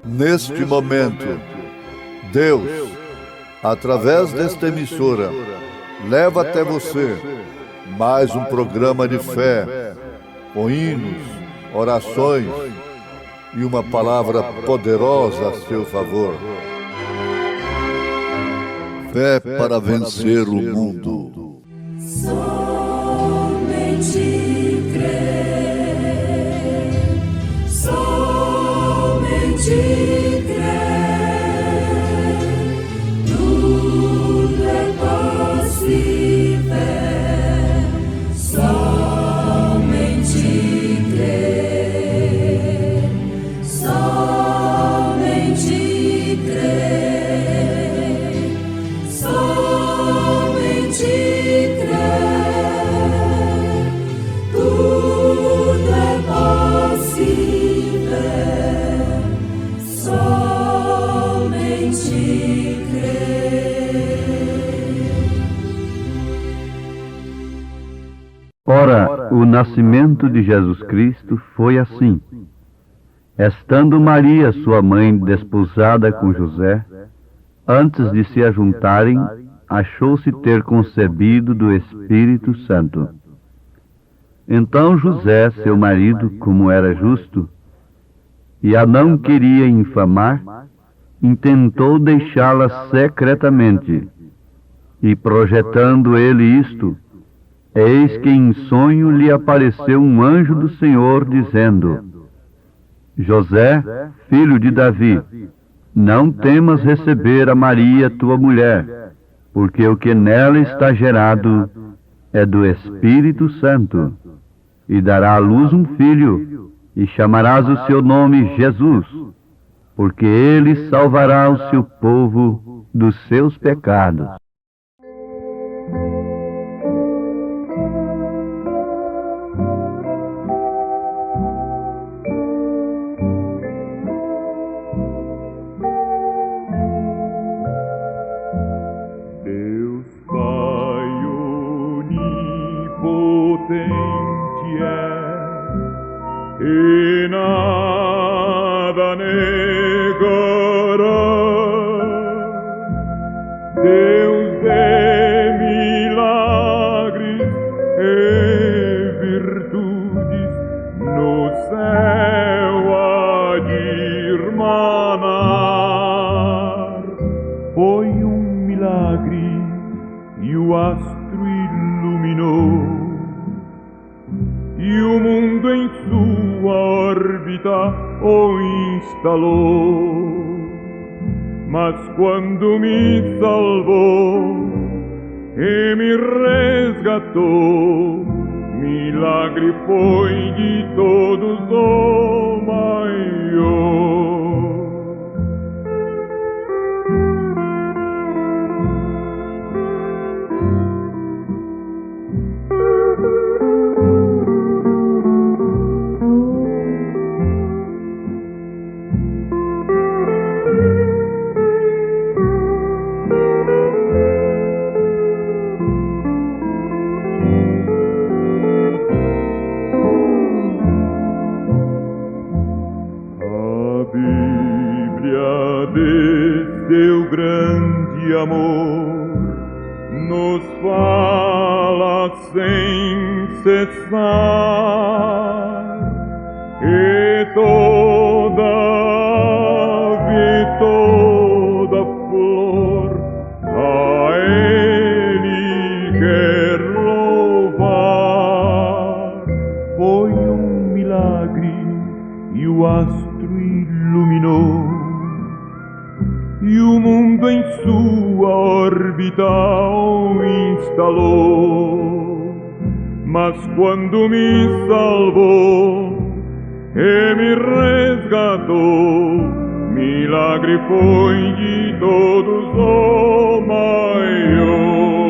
Neste momento, Deus, através desta emissora, leva até você mais um programa de fé, com hinos, orações e uma palavra poderosa a seu favor. Fé para vencer o mundo. Somente crer, somente crer, tudo é possível, somente crer, somente crer, somente crer, tudo é possível, somente crer. Ora, o nascimento de Jesus Cristo foi assim. Estando Maria, sua mãe, desposada com José, antes de se ajuntarem, achou-se ter concebido do Espírito Santo. Então José, seu marido, como era justo, e a não queria infamar, intentou deixá-la secretamente. E projetando ele isto, eis que em sonho lhe apareceu um anjo do Senhor, dizendo: José, filho de Davi, não temas receber a Maria, tua mulher, porque o que nela está gerado é do Espírito Santo. E dará à luz um filho, e chamarás o seu nome Jesus, porque ele salvará o seu povo dos seus pecados. Deus Pai onipotente é, e nada negará. Deus de milagres e virtudes, no céu há de irmanar. Foi um milagre e o astro iluminou, e o mundo em sua órbita o instalou. Mas quando me salvou e me resgatou, milagre foi de todos o maior. Seu grande amor nos fala sem cessar, e toda ave, toda flor a Ele quer louvar. Foi um milagre e o astro iluminou, e o mundo em sua órbita o instalou. Mas quando me salvou e me resgatou, milagre foi de todos o maior.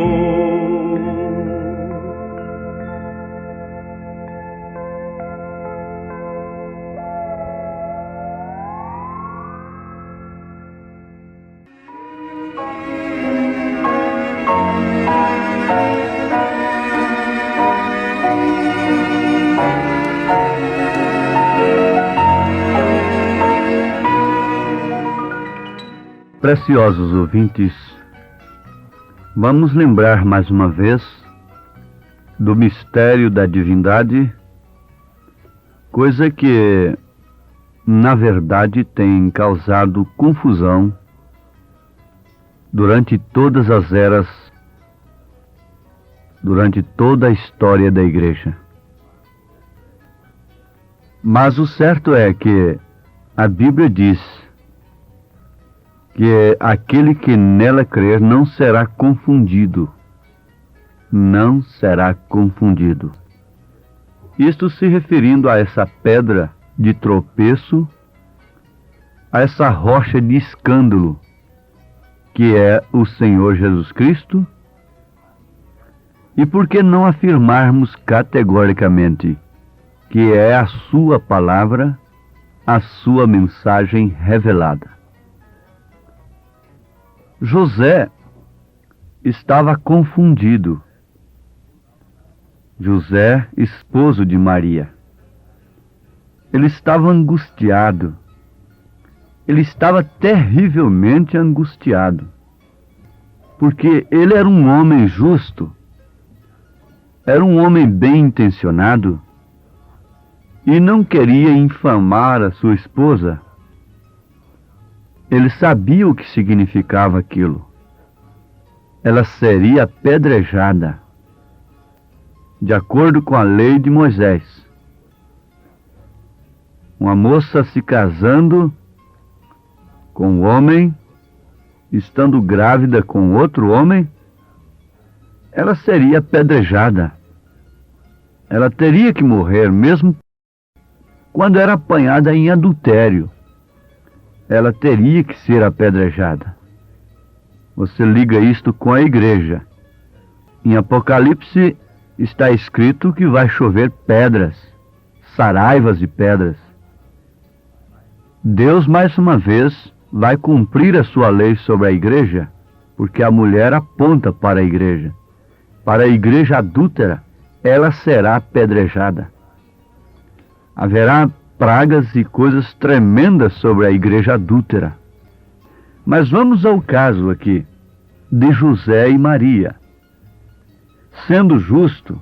Preciosos ouvintes, vamos lembrar mais uma vez do mistério da divindade, coisa que, na verdade, tem causado confusão durante todas as eras, durante toda a história da Igreja. Mas o certo é que a Bíblia diz que aquele que nela crer não será confundido. Não será confundido. Isto se referindo a essa pedra de tropeço, a essa rocha de escândalo, que é o Senhor Jesus Cristo. E por que não afirmarmos categoricamente que é a sua palavra, a sua mensagem revelada? José estava confundido. José, esposo de Maria. Ele estava angustiado. Ele estava terrivelmente angustiado. Porque ele era um homem justo, era um homem bem intencionado e não queria infamar a sua esposa. Ele sabia o que significava aquilo. Ela seria apedrejada, de acordo com a lei de Moisés. Uma moça se casando com um homem, estando grávida com outro homem, ela seria apedrejada. Ela teria que morrer, mesmo quando era apanhada em adultério. Ela teria que ser apedrejada. Você liga isto com a igreja. Em Apocalipse está escrito que vai chover pedras, saraivas de pedras. Deus, mais uma vez, vai cumprir a sua lei sobre a igreja, porque a mulher aponta para a igreja. Para a igreja adúltera, ela será apedrejada. Haverá pragas e coisas tremendas sobre a igreja adúltera. Mas vamos ao caso aqui de José e Maria. Sendo justo,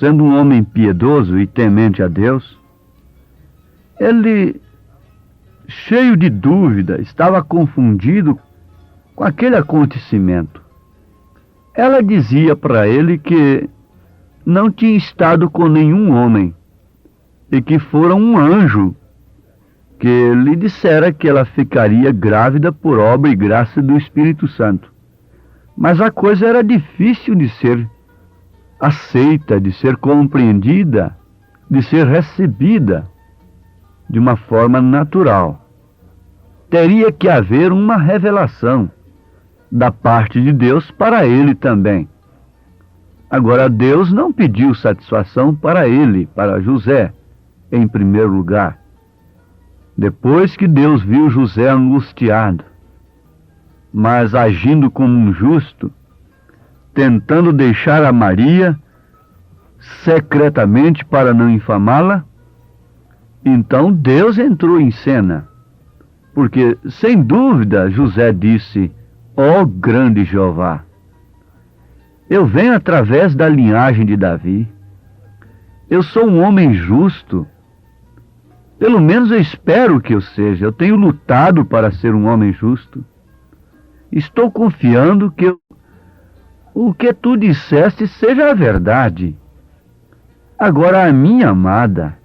sendo um homem piedoso e temente a Deus, ele, cheio de dúvida, estava confundido com aquele acontecimento. Ela dizia para ele que não tinha estado com nenhum homem e que fora um anjo que lhe dissera que ela ficaria grávida por obra e graça do Espírito Santo. Mas a coisa era difícil de ser aceita, de ser compreendida, de ser recebida de uma forma natural. Teria que haver uma revelação da parte de Deus para ele também. Agora, Deus não pediu satisfação para ele, para José, em primeiro lugar. Depois que Deus viu José angustiado, mas agindo como um justo, tentando deixar a Maria secretamente para não infamá-la, então Deus entrou em cena. Porque, sem dúvida, José disse: ó grande Jeová, eu venho através da linhagem de Davi, eu sou um homem justo. Pelo menos eu espero que eu seja. Eu tenho lutado para ser um homem justo. Estou confiando que o que tu disseste seja a verdade. Agora, a minha amada,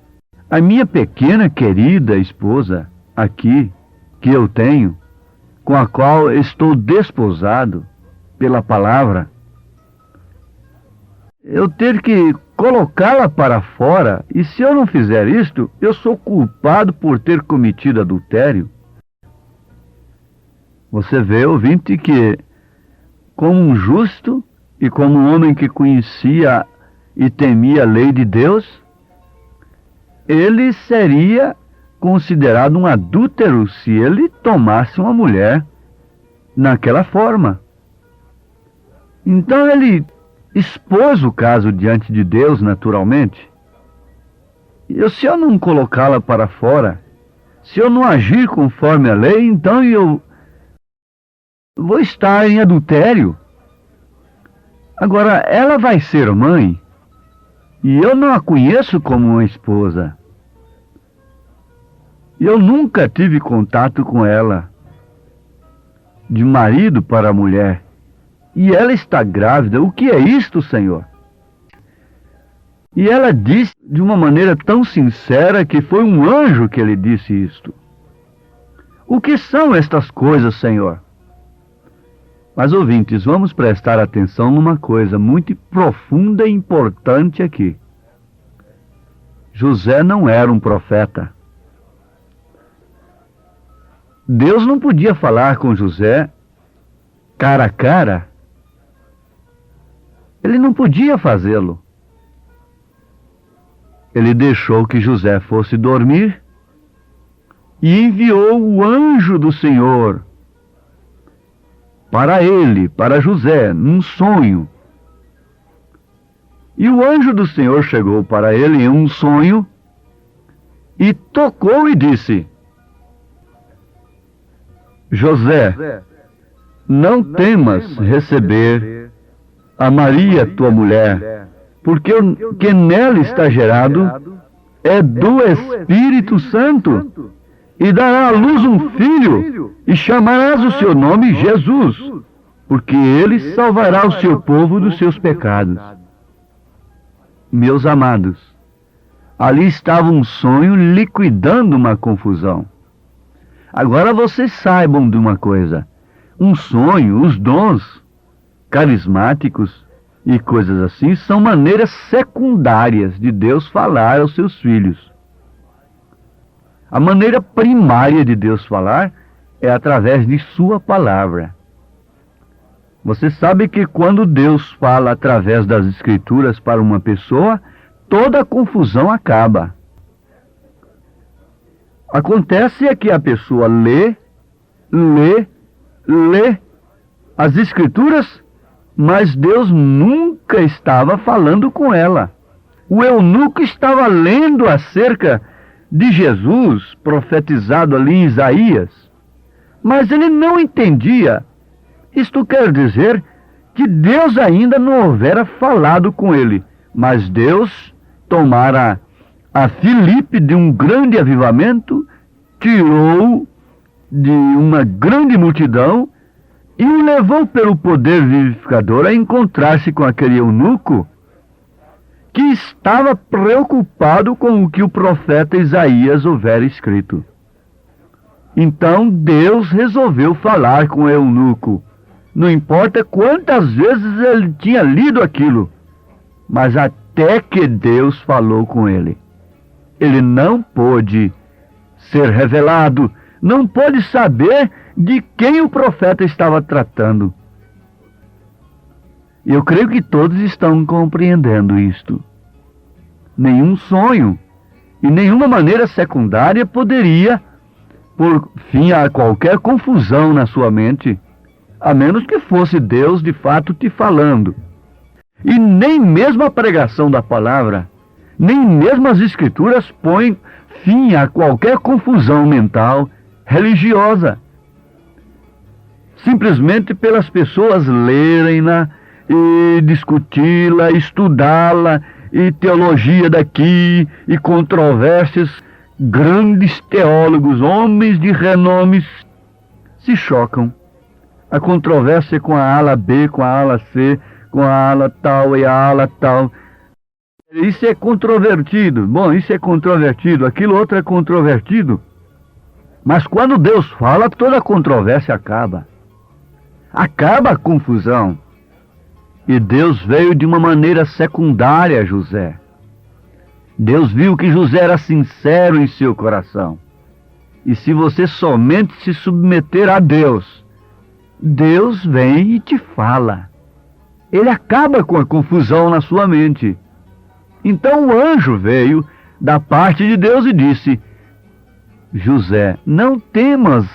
a minha pequena querida esposa aqui, que eu tenho, com a qual estou desposado pela palavra, eu ter que colocá-la para fora, e se eu não fizer isto, eu sou culpado por ter cometido adultério. Você vê, ouvinte, que como um justo e como um homem que conhecia e temia a lei de Deus, ele seria considerado um adúltero se ele tomasse uma mulher naquela forma. Então ele expôs o caso diante de Deus, naturalmente. Se eu não colocá-la para fora, se eu não agir conforme a lei, então eu vou estar em adultério. Agora, ela vai ser mãe, e eu não a conheço como uma esposa. Eu nunca tive contato com ela, de marido para mulher. E ela está grávida. O que é isto, Senhor? E ela disse de uma maneira tão sincera que foi um anjo que lhe disse isto. O que são estas coisas, Senhor? Mas, ouvintes, vamos prestar atenção numa coisa muito profunda e importante aqui. José não era um profeta. Deus não podia falar com José cara a cara. Ele não podia fazê-lo. Ele deixou que José fosse dormir e enviou o anjo do Senhor para ele, para José, num sonho. E o anjo do Senhor chegou para ele em um sonho e tocou e disse: José, não temas receber a Maria, tua mulher, porque o que nela está gerado é do Espírito Santo, e dará à luz um filho, e chamarás o seu nome Jesus, porque ele salvará o seu povo dos seus pecados. Meus amados, ali estava um sonho liquidando uma confusão. Agora vocês saibam de uma coisa: um sonho, os dons carismáticos e coisas assim são maneiras secundárias de Deus falar aos seus filhos. A maneira primária de Deus falar é através de sua palavra. Você sabe que quando Deus fala através das Escrituras para uma pessoa, toda a confusão acaba. Acontece é que a pessoa lê as Escrituras, mas Deus nunca estava falando com ela. O eunuco estava lendo acerca de Jesus, profetizado ali em Isaías, mas ele não entendia. Isto quer dizer que Deus ainda não houvera falado com ele, mas Deus tomara a Filipe de um grande avivamento, tirou de uma grande multidão e o levou pelo poder vivificador a encontrar-se com aquele eunuco que estava preocupado com o que o profeta Isaías houvera escrito. Então Deus resolveu falar com o eunuco. Não importa quantas vezes ele tinha lido aquilo, mas até que Deus falou com ele. Ele não pôde ser revelado, não pôde saber de quem o profeta estava tratando. Eu creio que todos estão compreendendo isto. Nenhum sonho e nenhuma maneira secundária poderia pôr fim a qualquer confusão na sua mente, a menos que fosse Deus de fato te falando. E nem mesmo a pregação da palavra, nem mesmo as Escrituras põem fim a qualquer confusão mental religiosa. Simplesmente pelas pessoas lerem-na e discuti-la, estudá-la, e teologia daqui, e controvérsias, grandes teólogos, homens de renomes, se chocam. A controvérsia com a ala B, com a ala C, com a ala tal e a ala tal. Isso é controvertido. Bom, isso é controvertido. Aquilo outro é controvertido. Mas quando Deus fala, toda a controvérsia acaba. Acaba a confusão. E Deus veio de uma maneira secundária a José. Deus viu que José era sincero em seu coração. E se você somente se submeter a Deus, Deus vem e te fala. Ele acaba com a confusão na sua mente. Então o anjo veio da parte de Deus e disse: José, não temas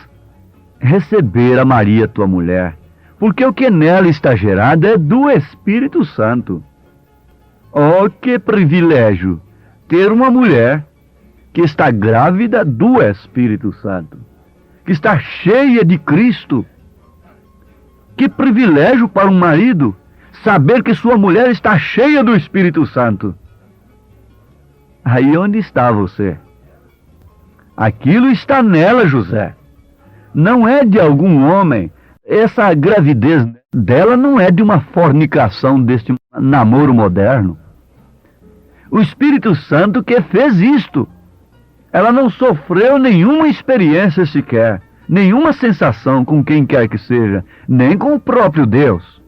receber a Maria, tua mulher, porque o que nela está gerado é do Espírito Santo. Oh, que privilégio ter uma mulher que está grávida do Espírito Santo, que está cheia de Cristo. Que privilégio para um marido saber que sua mulher está cheia do Espírito Santo. Aí onde está você? Aquilo está nela, José. Não é de algum homem. Essa gravidez dela não é de uma fornicação deste namoro moderno. O Espírito Santo que fez isto. Ela não sofreu nenhuma experiência sequer, nenhuma sensação com quem quer que seja, nem com o próprio Deus.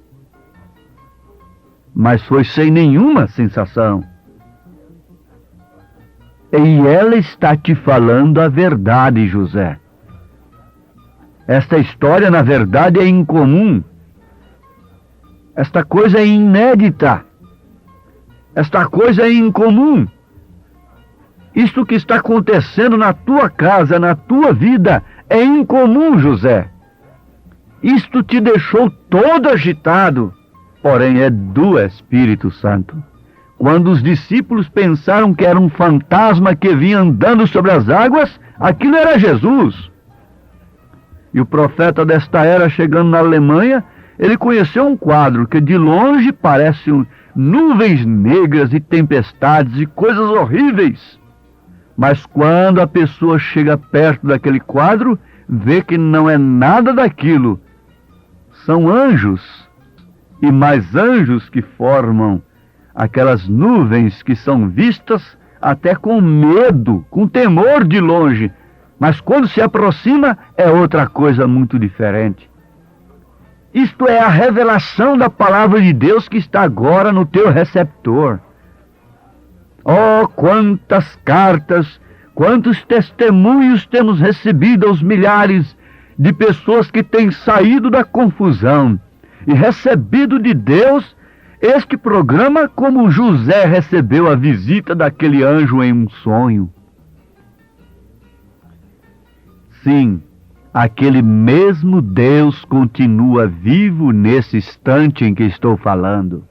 Mas foi sem nenhuma sensação. E ela está te falando a verdade, José. Esta história, na verdade, é incomum. Esta coisa é inédita. Esta coisa é incomum. Isto que está acontecendo na tua casa, na tua vida, é incomum, José. Isto te deixou todo agitado, porém é do Espírito Santo. Quando os discípulos pensaram que era um fantasma que vinha andando sobre as águas, aquilo era Jesus. E o profeta desta era, chegando na Alemanha, ele conheceu um quadro que de longe parece nuvens negras e tempestades e coisas horríveis. Mas quando a pessoa chega perto daquele quadro, vê que não é nada daquilo. São anjos, e mais anjos que formam aquelas nuvens que são vistas até com medo, com temor de longe. Mas quando se aproxima, é outra coisa muito diferente. Isto é a revelação da palavra de Deus que está agora no teu receptor. Oh, quantas cartas, quantos testemunhos temos recebido aos milhares de pessoas que têm saído da confusão e recebido de Deus este programa como José recebeu a visita daquele anjo em um sonho. Sim, aquele mesmo Deus continua vivo nesse instante em que estou falando.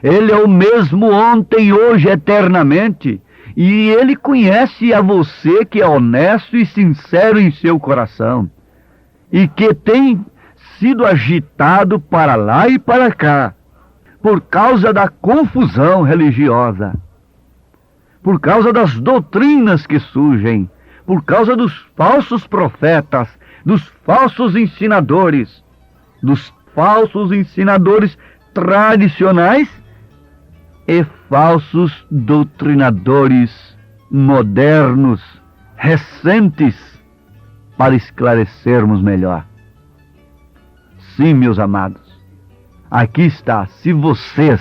Ele é o mesmo ontem, hoje, eternamente. E Ele conhece a você que é honesto e sincero em seu coração. E que tem sido agitado para lá e para cá, por causa da confusão religiosa, por causa das doutrinas que surgem, por causa dos falsos profetas, dos falsos ensinadores tradicionais e falsos doutrinadores modernos, recentes, para esclarecermos melhor. Sim, meus amados, aqui está. Se vocês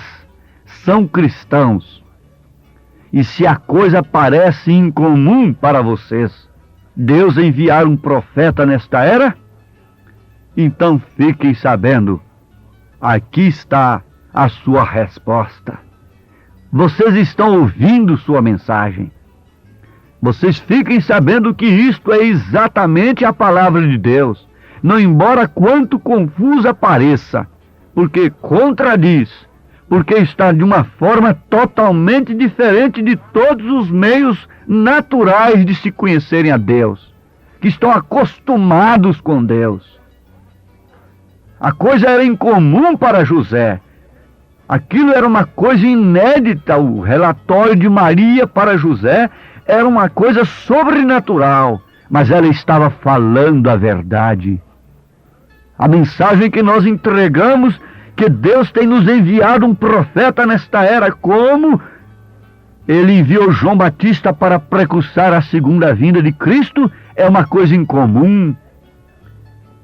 são cristãos e se a coisa parece incomum para vocês, Deus enviar um profeta nesta era, então fiquem sabendo, aqui está a sua resposta. Vocês estão ouvindo sua mensagem. Vocês fiquem sabendo que isto é exatamente a palavra de Deus, não embora quanto confusa pareça, porque contradiz, porque está de uma forma totalmente diferente de todos os meios naturais de se conhecerem a Deus, que estão acostumados com Deus. A coisa era incomum para José. Aquilo era uma coisa inédita. O relatório de Maria para José era uma coisa sobrenatural, mas ela estava falando a verdade. A mensagem que nós entregamos, que Deus tem nos enviado um profeta nesta era, como Ele enviou João Batista para precursar a segunda vinda de Cristo, é uma coisa incomum,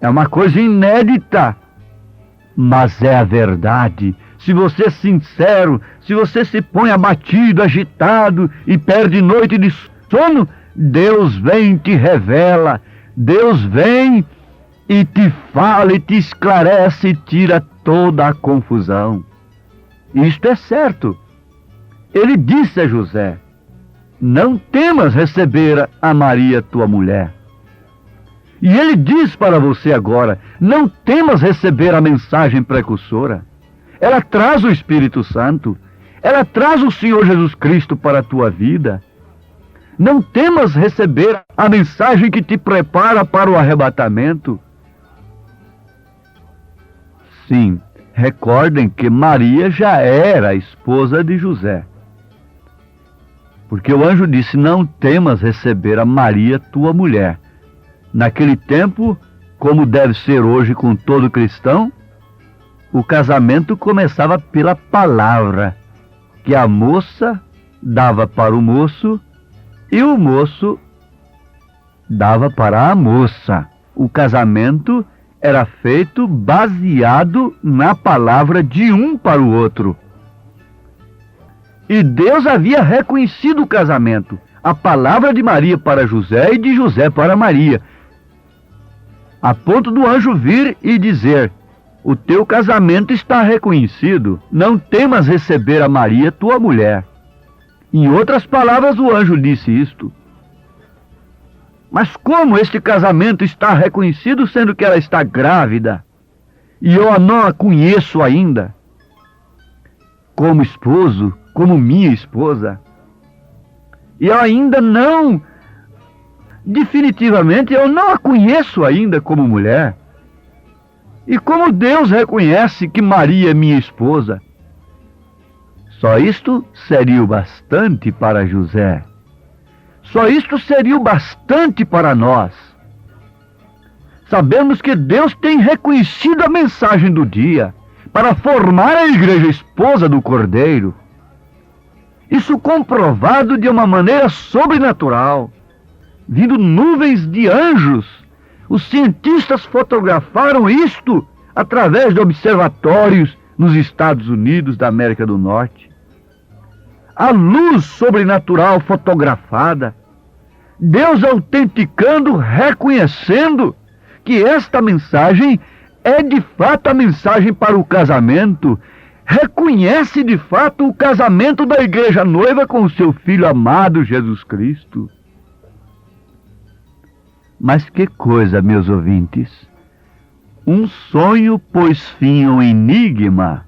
é uma coisa inédita, mas é a verdade. Se você é sincero, se você se põe abatido, agitado e perde noite de sono, Deus vem e te revela, Deus vem e te fala e te esclarece e tira toda a confusão. Isto é certo. Ele disse a José: não temas receber a Maria, tua mulher. E ele diz para você agora: não temas receber a mensagem precursora. Ela traz o Espírito Santo, ela traz o Senhor Jesus Cristo para a tua vida. Não temas receber a mensagem que te prepara para o arrebatamento. Sim, recordem que Maria já era a esposa de José. Porque o anjo disse: não temas receber a Maria, tua mulher. Naquele tempo, como deve ser hoje com todo cristão, o casamento começava pela palavra que a moça dava para o moço e o moço dava para a moça. O casamento era feito baseado na palavra de um para o outro. E Deus havia reconhecido o casamento, a palavra de Maria para José e de José para Maria, a ponto do anjo vir e dizer: o teu casamento está reconhecido, não temas receber a Maria, tua mulher. Em outras palavras, o anjo disse isto. Mas como este casamento está reconhecido, sendo que ela está grávida, e eu não a conheço ainda como esposo, como minha esposa, e eu ainda não, definitivamente, eu não a conheço ainda como mulher? E como Deus reconhece que Maria é minha esposa? Só isto seria o bastante para José. Só isto seria o bastante para nós. Sabemos que Deus tem reconhecido a mensagem do dia para formar a igreja esposa do Cordeiro. Isso comprovado de uma maneira sobrenatural, vindo nuvens de anjos. Os cientistas fotografaram isto através de observatórios nos Estados Unidos da América do Norte. A luz sobrenatural fotografada, Deus autenticando, reconhecendo que esta mensagem é de fato a mensagem para o casamento, reconhece de fato o casamento da igreja noiva com o seu Filho amado Jesus Cristo. Mas que coisa, meus ouvintes! Um sonho pôs fim a um enigma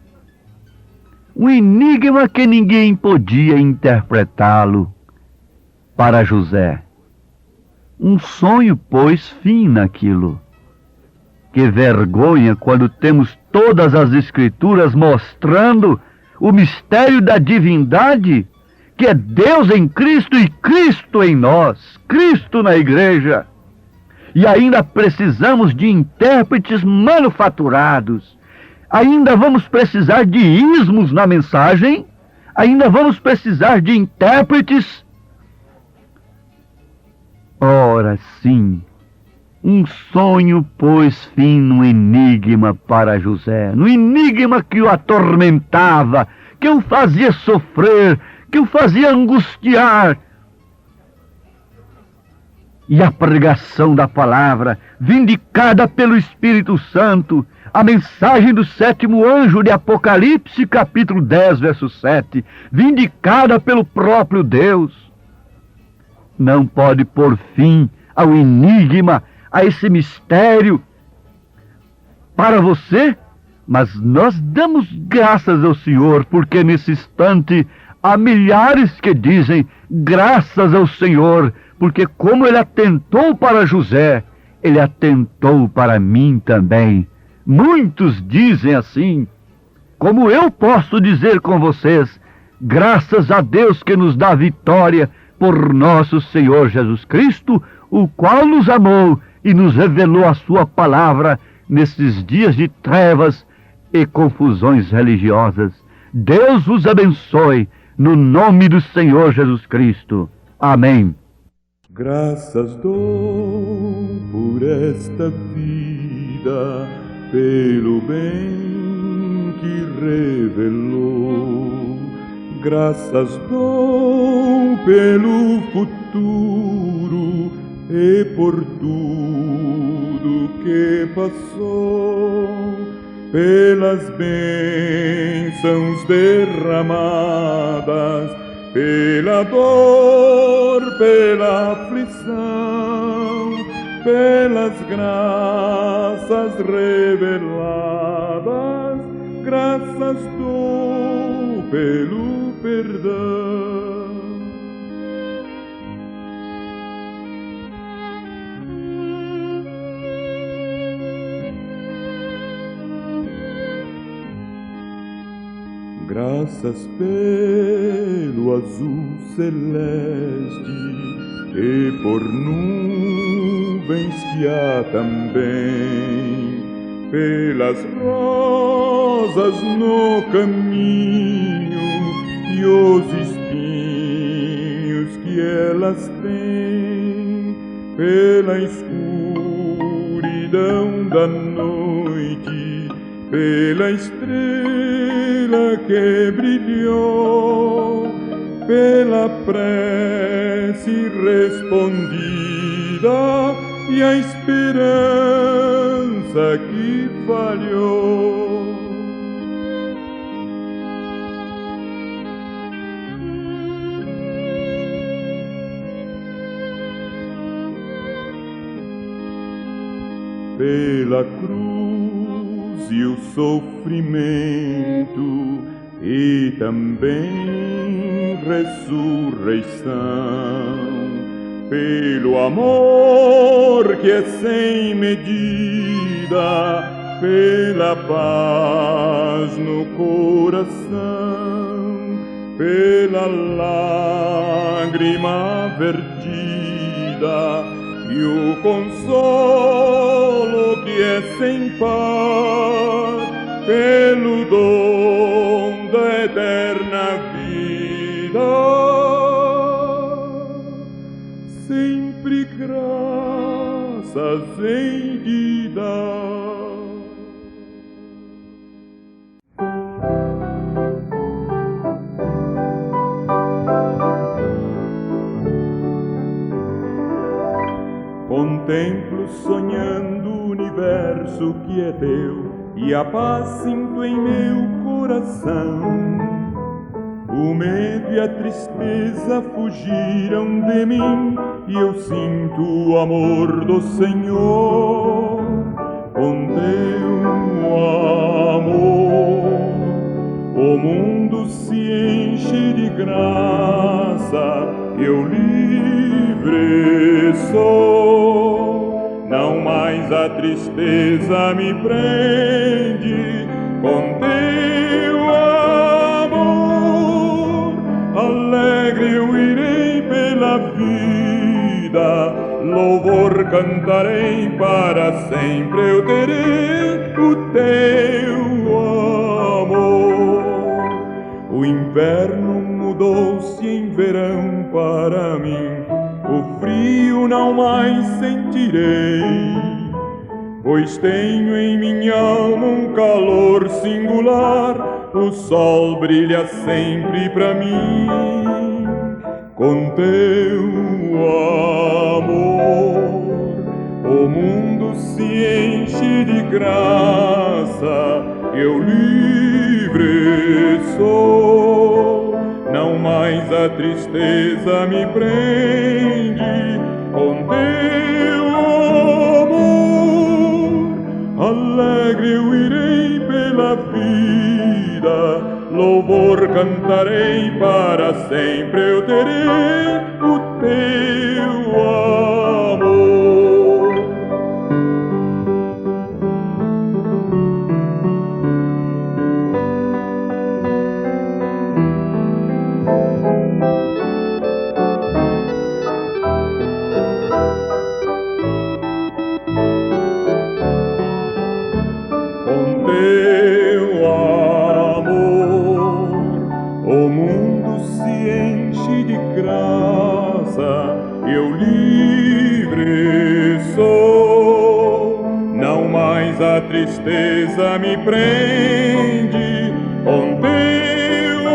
que ninguém podia interpretá-lo para José. Um sonho pôs fim naquilo. Que vergonha quando temos todas as Escrituras mostrando o mistério da divindade, que é Deus em Cristo e Cristo em nós, Cristo na igreja. E ainda precisamos de intérpretes manufaturados. Ainda vamos precisar de ismos na mensagem. Ainda vamos precisar de intérpretes. Ora sim, um sonho pôs fim no enigma para José, no enigma que o atormentava, que o fazia sofrer, que o fazia angustiar. E a pregação da palavra, vindicada pelo Espírito Santo, a mensagem do 7º anjo de Apocalipse, capítulo 10, verso 7, vindicada pelo próprio Deus, não pode pôr fim ao enigma, a esse mistério para você, mas nós damos graças ao Senhor, porque nesse instante há milhares que dizem graças ao Senhor, porque como Ele atentou para José, Ele atentou para mim também. Muitos dizem assim, como eu posso dizer com vocês, graças a Deus que nos dá vitória por nosso Senhor Jesus Cristo, o qual nos amou e nos revelou a sua palavra nesses dias de trevas e confusões religiosas. Deus vos abençoe, no nome do Senhor Jesus Cristo. Amém. Graças dou por esta vida, pelo bem que revelou. Graças dou pelo futuro e por tudo que passou, pelas bênçãos derramadas, pela dor, pela aflição, pelas graças reveladas, graças dou pelo perdão. Graças pelo azul celeste e por nuvens que há também, pelas rosas no caminho e os espinhos que elas têm, pela escuridão da noite, pela estrela que brilhou, pela prece respondida e a esperança que falhou. Pela cruz e o sofrimento e também ressurreição, pelo amor que é sem medida, pela paz no coração, pela lágrima vertida e o consolo que é sem par, pelo dom da eterna vida, sempre graças hei de dar. Contemplo sonhando o universo que é teu, e a paz sinto em meu coração. O medo e a tristeza fugiram de mim, e eu sinto o amor do Senhor. Com teu amor, o mundo se enche de graça, eu livre sou. Não mais a tristeza me prende, com teu amor alegre eu irei pela vida, louvor cantarei, para sempre eu terei o teu amor. O inverno mudou-se em verão para mim, o frio não mais sentirei, pois tenho em minha alma um calor singular, o sol brilha sempre para mim. Com teu amor, o mundo se enche de graça, eu livre sou. Não mais a tristeza me prende, com teu amor alegre eu irei pela vida, louvor cantarei, para sempre eu terei o teu amor. Eu livre sou, não mais a tristeza me prende, com teu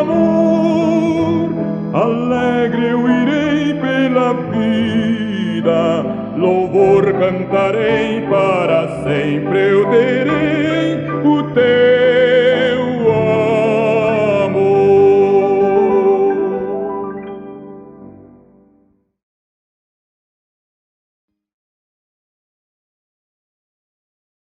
amor alegre eu irei pela vida, louvor cantarei, para sempre eu terei